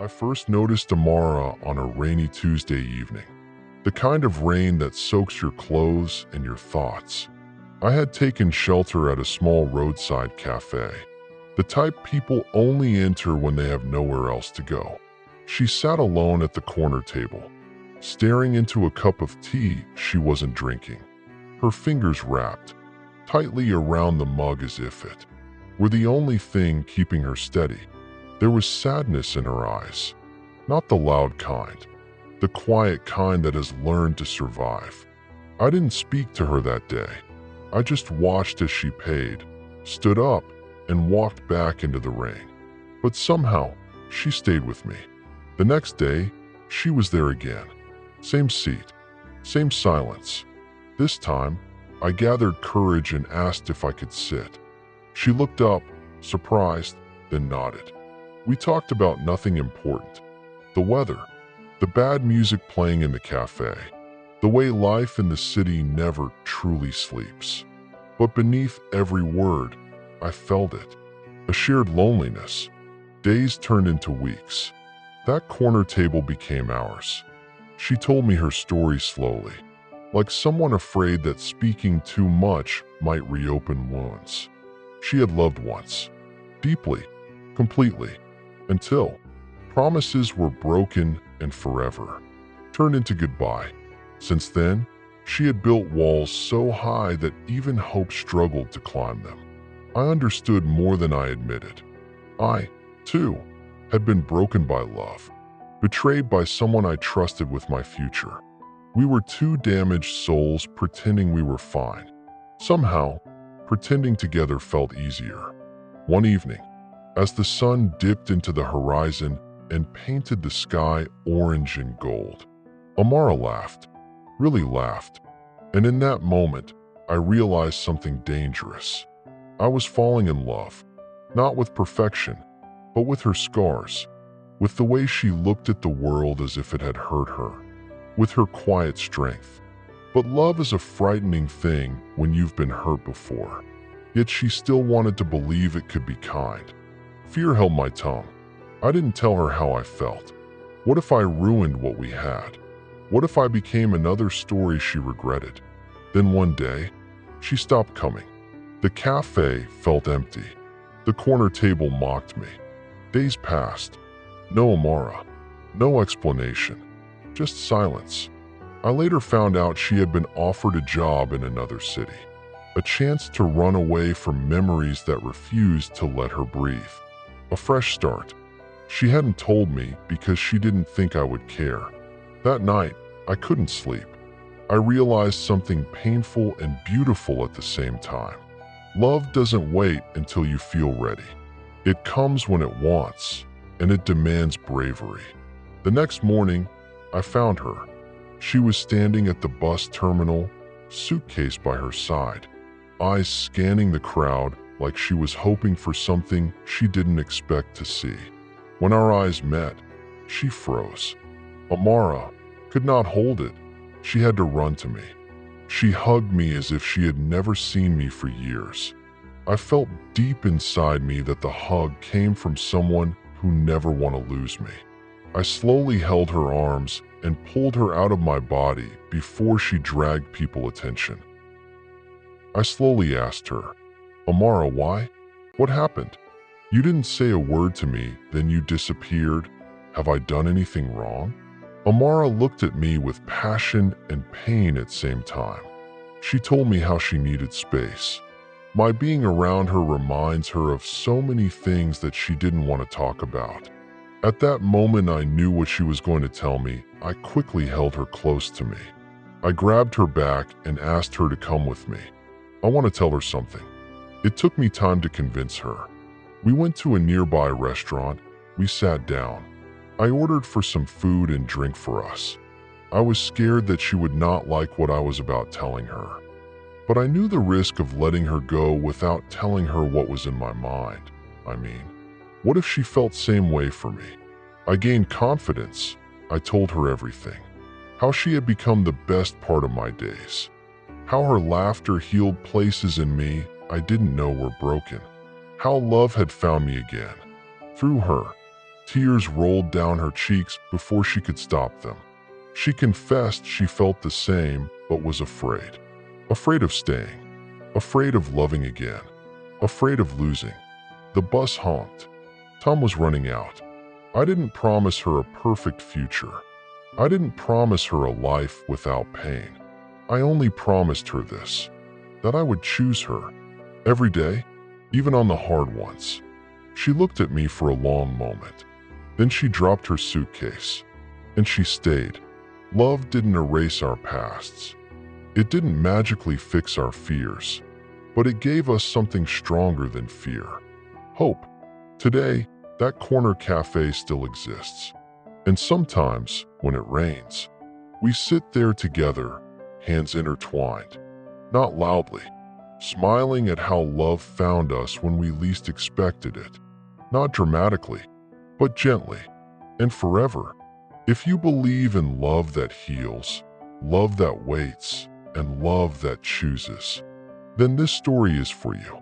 I first noticed Amara on a rainy Tuesday evening, the kind of rain that soaks your clothes and your thoughts. I had taken shelter at a small roadside café, the type people only enter when they have nowhere else to go. She sat alone at the corner table, staring into a cup of tea she wasn't drinking, her fingers wrapped tightly around the mug as if it were the only thing keeping her steady. There was sadness in her eyes, not the loud kind, the quiet kind that has learned to survive. I didn't speak to her that day. I just watched as she paid, stood up, and walked back into the rain. But somehow, she stayed with me. The next day, she was there again. Same seat, same silence. This time, I gathered courage and asked if I could sit. She looked up, surprised, then nodded. We talked about nothing important. The weather, the bad music playing in the cafe, the way life in the city never truly sleeps. But beneath every word, I felt it. A shared loneliness. Days turned into weeks. That corner table became ours. She told me her story slowly, like someone afraid that speaking too much might reopen wounds. She had loved once, deeply, completely, until promises were broken and forever turned into goodbye. Since then, she had built walls so high that even hope struggled to climb them. I understood more than I admitted. I, too, had been broken by love, betrayed by someone I trusted with my future. We were two damaged souls pretending we were fine. Somehow, pretending together felt easier. One evening, as the sun dipped into the horizon and painted the sky orange and gold, Amara laughed, really laughed, and in that moment, I realized something dangerous. I was falling in love, not with perfection, but with her scars, with the way she looked at the world as if it had hurt her, with her quiet strength. But love is a frightening thing when you've been hurt before. Yet she still wanted to believe it could be kind. Fear held my tongue. I didn't tell her how I felt. What if I ruined what we had? What if I became another story she regretted? Then one day, she stopped coming. The cafe felt empty. The corner table mocked me. Days passed. No Amara. No explanation. Just silence. I later found out she had been offered a job in another city. A chance to run away from memories that refused to let her breathe. A fresh start. She hadn't told me because she didn't think I would care. That night, I couldn't sleep. I realized something painful and beautiful at the same time. Love doesn't wait until you feel ready. It comes when it wants, and it demands bravery. The next morning, I found her. She was standing at the bus terminal, suitcase by her side, eyes scanning the crowd like she was hoping for something she didn't expect to see. When our eyes met, she froze. Amara could not hold it. She had to run to me. She hugged me as if she had never seen me for years. I felt deep inside me that the hug came from someone who never want to lose me. I slowly held her arms and pulled her out of my body before she dragged people's attention. I slowly asked her, "Amara, why? What happened? You didn't say a word to me, then you disappeared. Have I done anything wrong?" Amara looked at me with passion and pain at the same time. She told me how she needed space. My being around her reminds her of so many things that she didn't want to talk about. At that moment, I knew what she was going to tell me. I quickly held her close to me. I grabbed her back and asked her to come with me. I want to tell her something. It took me time to convince her. We went to a nearby restaurant. We sat down. I ordered for some food and drink for us. I was scared that she would not like what I was about telling her. But I knew the risk of letting her go without telling her what was in my mind. What if she felt same way for me? I gained confidence. I told her everything. How she had become the best part of my days. How her laughter healed places in me I didn't know were broken. How love had found me again. Through her. Tears rolled down her cheeks before she could stop them. She confessed she felt the same, but was afraid. Afraid of staying. Afraid of loving again. Afraid of losing. The bus honked. Time was running out. I didn't promise her a perfect future. I didn't promise her a life without pain. I only promised her this, that I would choose her. Every day, even on the hard ones. She looked at me for a long moment. Then she dropped her suitcase. And she stayed. Love didn't erase our pasts. It didn't magically fix our fears. But it gave us something stronger than fear. Hope. Today, that corner cafe still exists. And sometimes, when it rains, we sit there together, hands intertwined. Not loudly, smiling at how love found us when we least expected it. Not dramatically, but gently, and forever. If you believe in love that heals, love that waits, and love that chooses, then this story is for you.